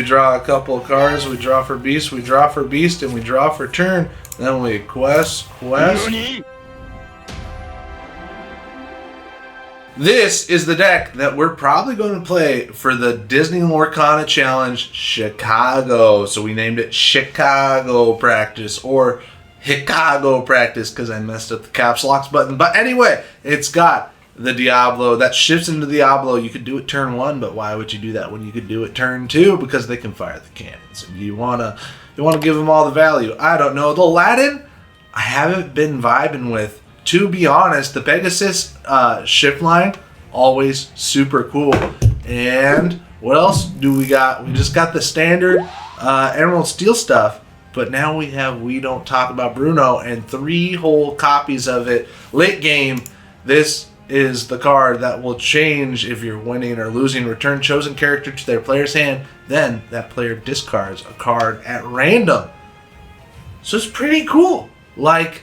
We draw a couple of cards. We draw for beast. We draw for beast, and we draw for turn. Then we quest. This is the deck that we're probably going to play for the Disney Lorcana Challenge Chicago. So we named it Chicago Practice or Chicago Practice because I messed up the caps locks button. But anyway, it's got the Diablo that shifts into Diablo. You could do it turn 1, but why would you do that when you could do it turn 2? Because they can fire the cannons. And you wanna give them all the value. I don't know. The Aladdin, I haven't been vibing with. To be honest, the Pegasus shift line, always super cool. And what else do we got? We just got the standard Emerald Steel stuff, but now we have We Don't Talk About Bruno and 3 whole copies of it. Late game, this is the card that will change if you're winning or losing. Return chosen character to their player's hand, then that player discards a card at random. So it's pretty cool. Like,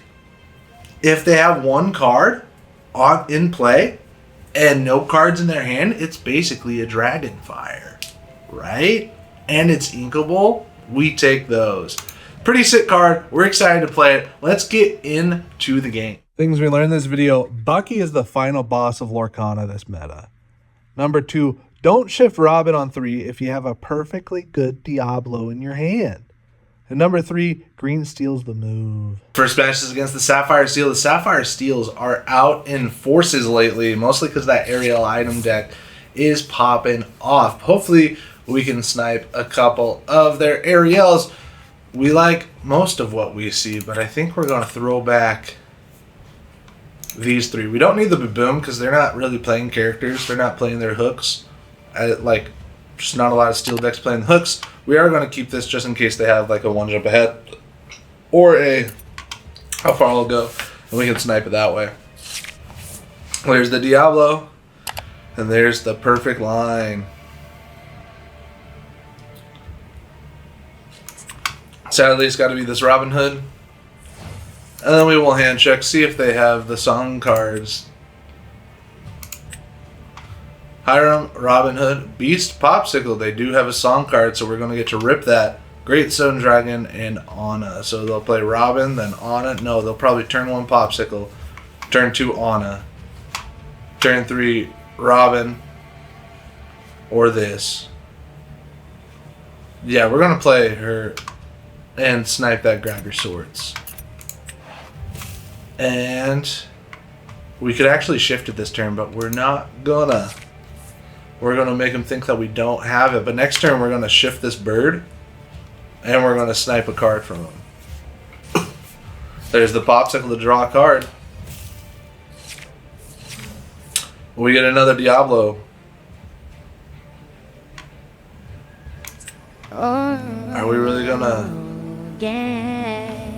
if they have one card in play and no cards in their hand, it's basically a Dragonfire, right? And it's inkable. We take those. Pretty sick card. We're excited to play it. Let's get into the game. Things we learned in this video. Bucky is the final boss of Lorcana this meta. Number 2, don't shift Robin on 3 if you have a perfectly good Diablo in your hand. And number 3, green steals the move. First match is against the Sapphire Steel. The Sapphire Steels are out in forces lately, mostly because that Ariel item deck is popping off. Hopefully, we can snipe a couple of their Ariels. We like most of what we see, but I think we're going to throw back these 3. We don't need the Baboom because they're not really playing characters. They're not playing their hooks. Just not a lot of steel decks playing hooks. We are going to keep this just in case they have like a 1 jump ahead or a how far will go, and we can snipe it that way. There's the Diablo, and there's the perfect line. Sadly, it's got to be this Robin Hood, and then we will hand check, see if they have the song cards. Hiram, Robin Hood, Beast, Popsicle. They do have a song card, so we're going to get to rip that. Great Stone Dragon and Anna. So they'll play Robin, then Anna. No, they'll probably turn 1 Popsicle, turn 2 Anna, turn 3 Robin, or this. Yeah, we're going to play her and snipe that Grab Your Swords. And we could actually shift it this turn, but we're not going to. We're going to make them think that we don't have it. But next turn, we're going to shift this bird, and we're going to snipe a card from him. There's the Popsicle to draw a card. We get another Diablo. Are we really going to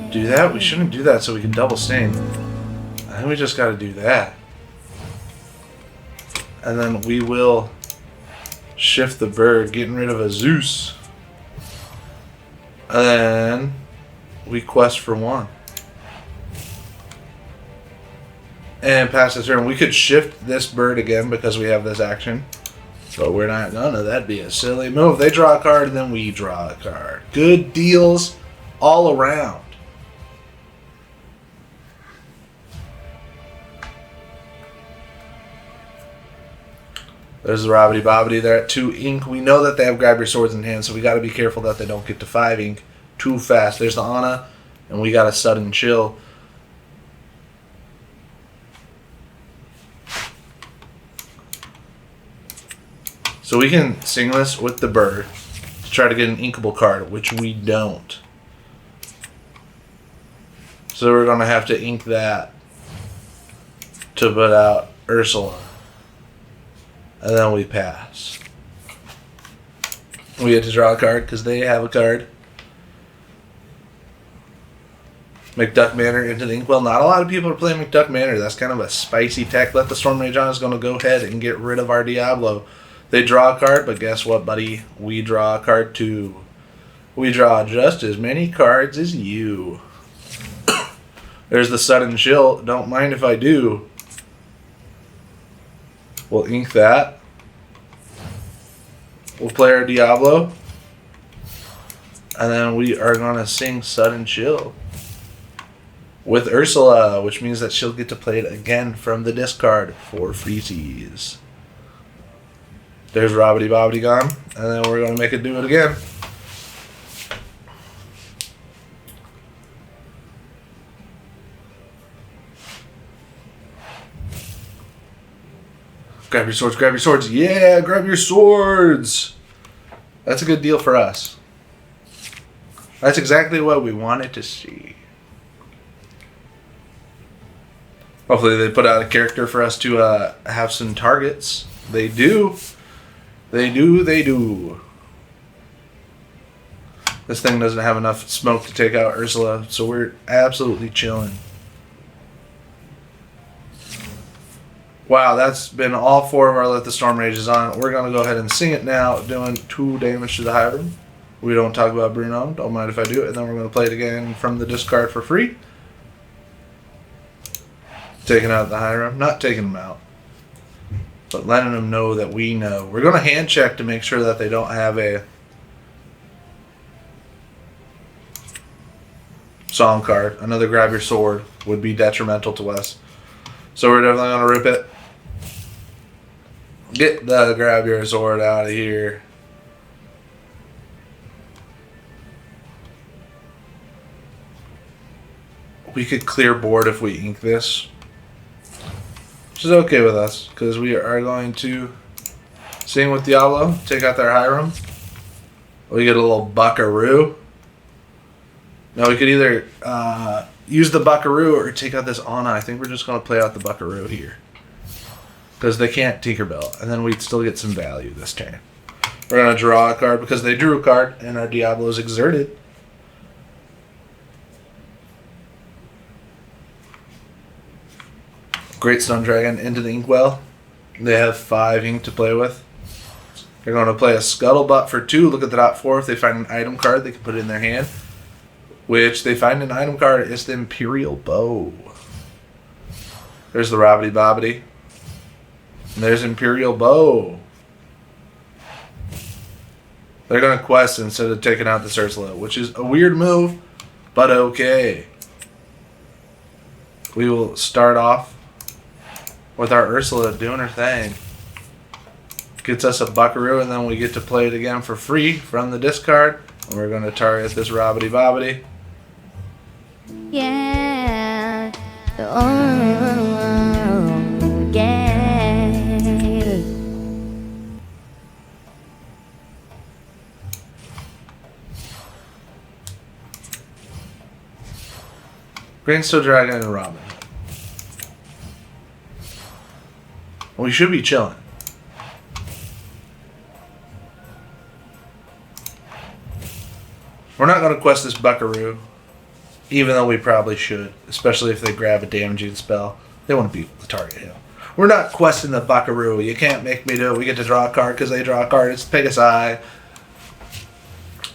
do that? We shouldn't do that so we can double stain. I think we just got to do that. And then we will shift the bird, getting rid of a Zeus. And then we quest for 1. And pass the turn. We could shift this bird again because we have this action. But we're not gonna. That'd be a silly move. They draw a card and then we draw a card. Good deals all around. There's the Robbity Bobbity. They're at 2 ink. We know that they have Grab Your Swords in hand, so we got to be careful that they don't get to 5 ink too fast. There's the Anna, and we got a sudden chill. So we can sing this with the bird to try to get an inkable card, which we don't. So we're going to have to ink that to put out Ursula. And then we pass. We get to draw a card because they have a card. McDuck Manor into the Inkwell. Not a lot of people are playing McDuck Manor. That's kind of a spicy tech. Let the Storm Rage on is going to go ahead and get rid of our Diablo. They draw a card, but guess what, buddy? We draw a card too. We draw just as many cards as you. There's the Sudden Chill. Don't mind if I do. We'll ink that. We'll play our Diablo. And then we are going to sing Sudden Chill with Ursula, which means that she'll get to play it again from the discard for freezies. There's Robbity Bobbity gone, and then we're going to make it do it again. Grab your swords, grab your swords. Yeah, grab your swords. That's a good deal for us. That's exactly what we wanted to see. Hopefully they put out a character for us to have some targets. They do. They do, they do. This thing doesn't have enough smoke to take out Ursula, so we're absolutely chilling. Wow, that's been all 4 of our Let the Storm Rages on. We're going to go ahead and sing it now, doing 2 damage to the Hybrid. We don't talk about Bruno, don't mind if I do, and then we're going to play it again from the discard for free. Taking out the Hiram, not taking them out, but letting them know that we know. We're going to hand check to make sure that they don't have a song card. Another grab your sword would be detrimental to us. So we're definitely going to rip it. Get the grab your sword out of here. We could clear board if we ink this, which is okay with us, because we are going to sing with Diablo, take out their Hiram. We get a little Buckaroo. Now we could either use the Buckaroo or take out this Anna. I think we're just going to play out the Buckaroo here, because they can't Tinkerbell, and then we'd still get some value this turn. We're going to draw a card because they drew a card, and our Diablo's exerted. Great Stone Dragon into the Inkwell. They have 5 ink to play with. They're going to play a Scuttlebutt for 2. Look at the top 4. If they find an item card, they can put it in their hand. Which they find an item card is the Imperial Bow. There's the Robbity Bobbity. And there's Imperial Bow. They're going to quest instead of taking out the Ursula, which is a weird move, but okay. We will start off with our Ursula doing her thing. Gets us a Buckaroo, and then we get to play it again for free from the discard. And we're going to target this Robbity Bobbity. Yeah. Oh, yeah. Greenstone Dragon and Robin. We should be chilling. We're not going to quest this Buckaroo, even though we probably should, especially if they grab a damaging spell. They want to be able to target him. We're not questing the Buckaroo. You can't make me do it. We get to draw a card because they draw a card. It's Pegasi,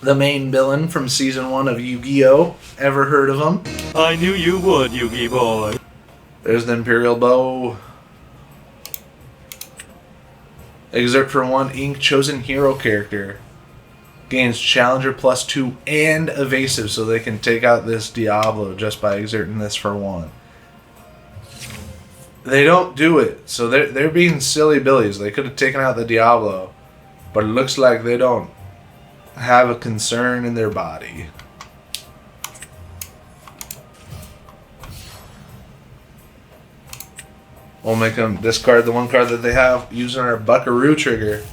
the main villain from Season 1 of Yu-Gi-Oh! Ever heard of him? I knew you would, Yu-Gi boy. There's the Imperial Bow. Exert for 1 ink, chosen hero character. Gains Challenger +2 and Evasive, so they can take out this Diablo just by exerting this for 1. They don't do it, so they're being silly billies. They could have taken out the Diablo, but it looks like they don't have a concern in their body. We'll make them discard the 1 card that they have using our Buckaroo trigger.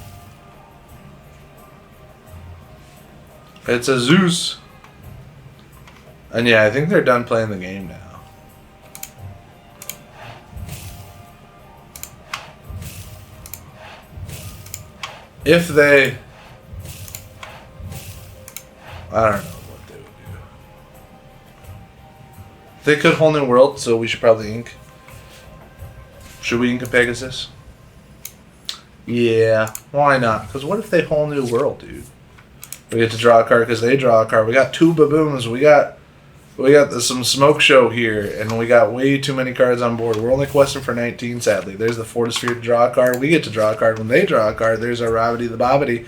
It's a Zeus. And yeah, I think they're done playing the game now. If they... I don't know what they would do. They could Whole New World, so we should probably ink. Should we ink a Pegasus? Yeah, why not? Because what if they Whole New World, dude? We get to draw a card because they draw a card. We got 2 baboons. We got some smoke show here, and we got way too many cards on board. We're only questing for 19, sadly. There's the Fortisphere to draw a card. We get to draw a card when they draw a card. There's our Robbity the Bobbity.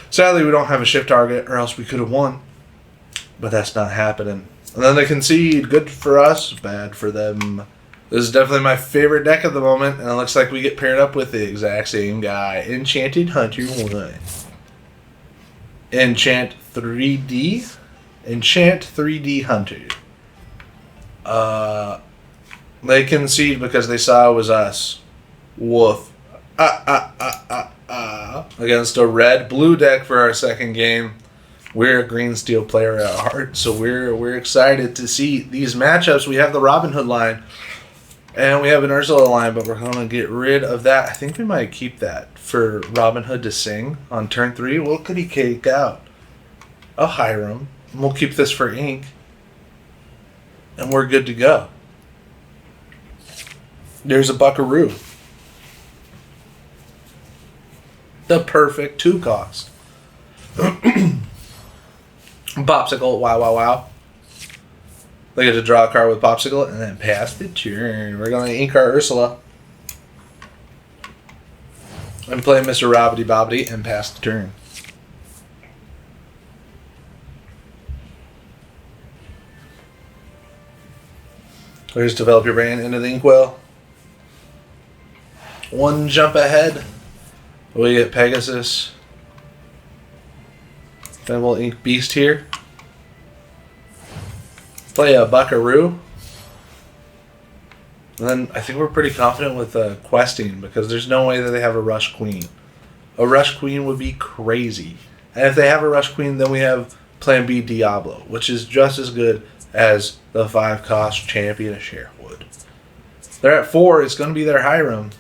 Sadly, we don't have a shift target, or else we could have won. But that's not happening. And then they concede. Good for us, bad for them. This is definitely my favorite deck at the moment, and it looks like we get paired up with the exact same guy. Enchanted Hunter 1. Enchant 3D. Enchant 3D Hunter. They concede because they saw it was us. Woof. Against a red-blue deck for our second game. We're a green steel player at heart, so we're excited to see these matchups. We have the Robin Hood line, and we have an Ursula line, but we're going to get rid of that. I think we might keep that for Robin Hood to sing on turn 3. What could he cake out? A Hiram. And we'll keep this for ink, and we're good to go. There's a Buckaroo. The perfect 2 cost. Popsicle, wow. They get to draw a card with Popsicle and then pass the turn. We're going to ink our Ursula. And play Mr. Robbity Bobbity and pass the turn. Please develop your brain into the inkwell. 1 jump ahead. We get Pegasus. Then we'll ink Beast here. Play a Buckaroo. And then I think we're pretty confident with questing because there's no way that they have a Rush Queen. A Rush Queen would be crazy. And if they have a Rush Queen, then we have Plan B Diablo, which is just as good as the 5-cost Champion of Sharewood. They're at 4. It's going to be their Hiram.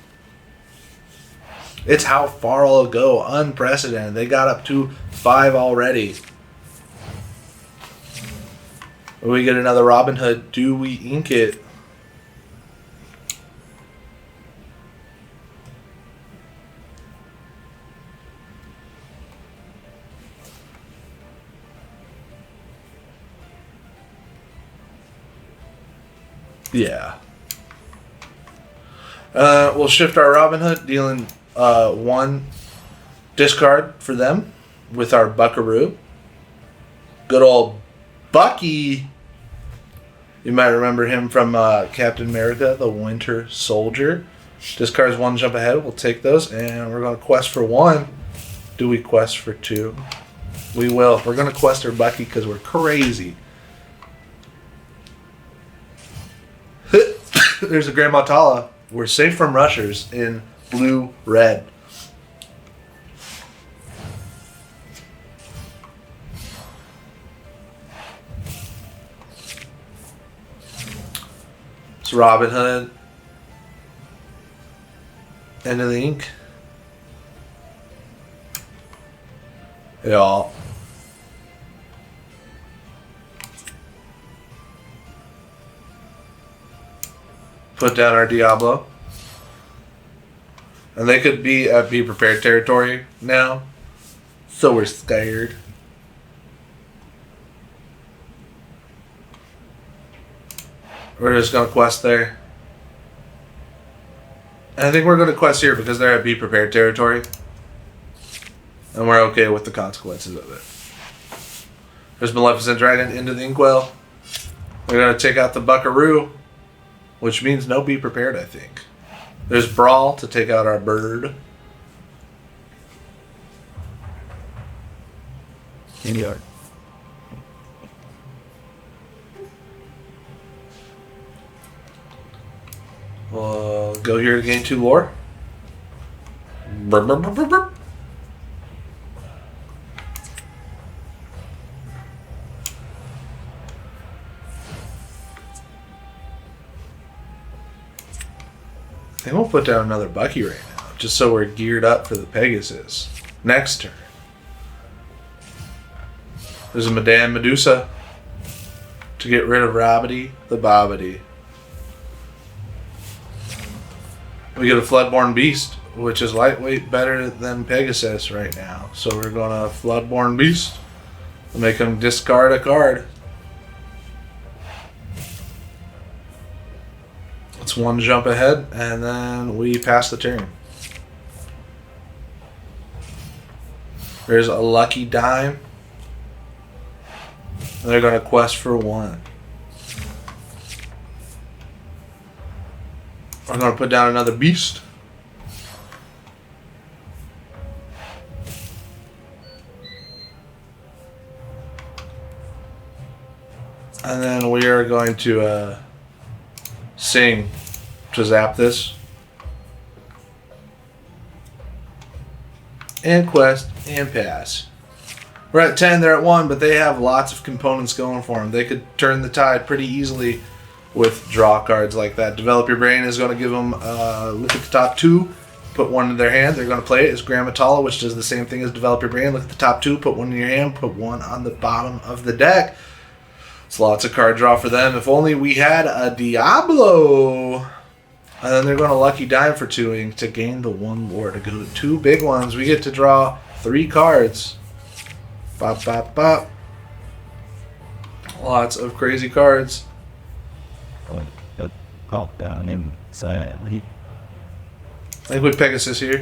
It's how far I'll go. Unprecedented. They got up to 5 already. We get another Robin Hood. Do we ink it? Yeah. We'll shift our Robin Hood, dealing 1 discard for them with our Buckaroo. Good old Bucky. You might remember him from Captain America, the Winter Soldier. Discards 1 jump ahead. We'll take those, and we're going to quest for 1. Do we quest for 2? We will. We're going to quest our Bucky because we're crazy. There's a Grandma Tala. We're safe from rushers in blue-red. It's Robin Hood. End of the ink. Y'all. Put down our Diablo. And they could be at Be Prepared territory now. So we're scared. We're just going to quest there. And I think we're going to quest here because they're at Be Prepared territory. And we're okay with the consequences of it. There's Maleficent Dragon into the inkwell. We're going to take out the Buckaroo. Which means no Be Prepared, I think. There's Brawl to take out our bird. In yard. We'll go here to gain 2 lore. Brr, brr, brr, brr, brr. I think we'll put down another Bucky right now, just so we're geared up for the Pegasus. Next turn. There's a Madame Medusa to get rid of Robbity the Bobbity. We get a Floodborn Beast, which is lightweight better than Pegasus right now. So we're going to Floodborn Beast. We'll make him discard a card. It's 1 jump ahead, and then we pass the turn. There's a Lucky Dime. They're going to quest for 1. We're going to put down another beast. And then we are going to sing to zap this. And quest and pass. We're at 10, they're at 1, but they have lots of components going for them. They could turn the tide pretty easily with draw cards like that. Develop Your Brain is going to give them look at the top 2, put 1 in their hand. They're going to play it as Grammatala, which does the same thing as Develop Your Brain. Look at the top 2, put 1 in your hand, put 1 on the bottom of the deck. It's lots of card draw for them. If only we had a Diablo. And then they're going to Lucky Dime for 2 to gain the 1 lore to go to 2 big ones. We get to draw 3 cards. Bop, bop, bop. Lots of crazy cards. Down inside. I think we Pegasus here.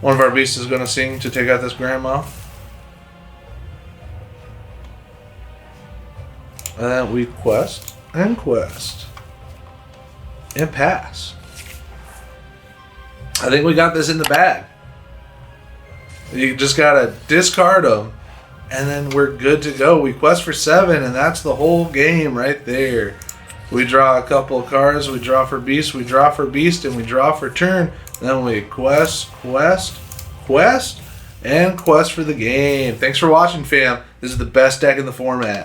One of our beasts is going to sing to take out this grandma. And then we quest and quest and pass. I think we got this in the bag. You just got to discard them and then we're good to go. We quest for 7 and that's the whole game right there. We draw a couple of cards, we draw for beast, we draw for beast, and we draw for turn. Then we quest, and quest for the game. Thanks for watching, fam. This is the best deck in the format.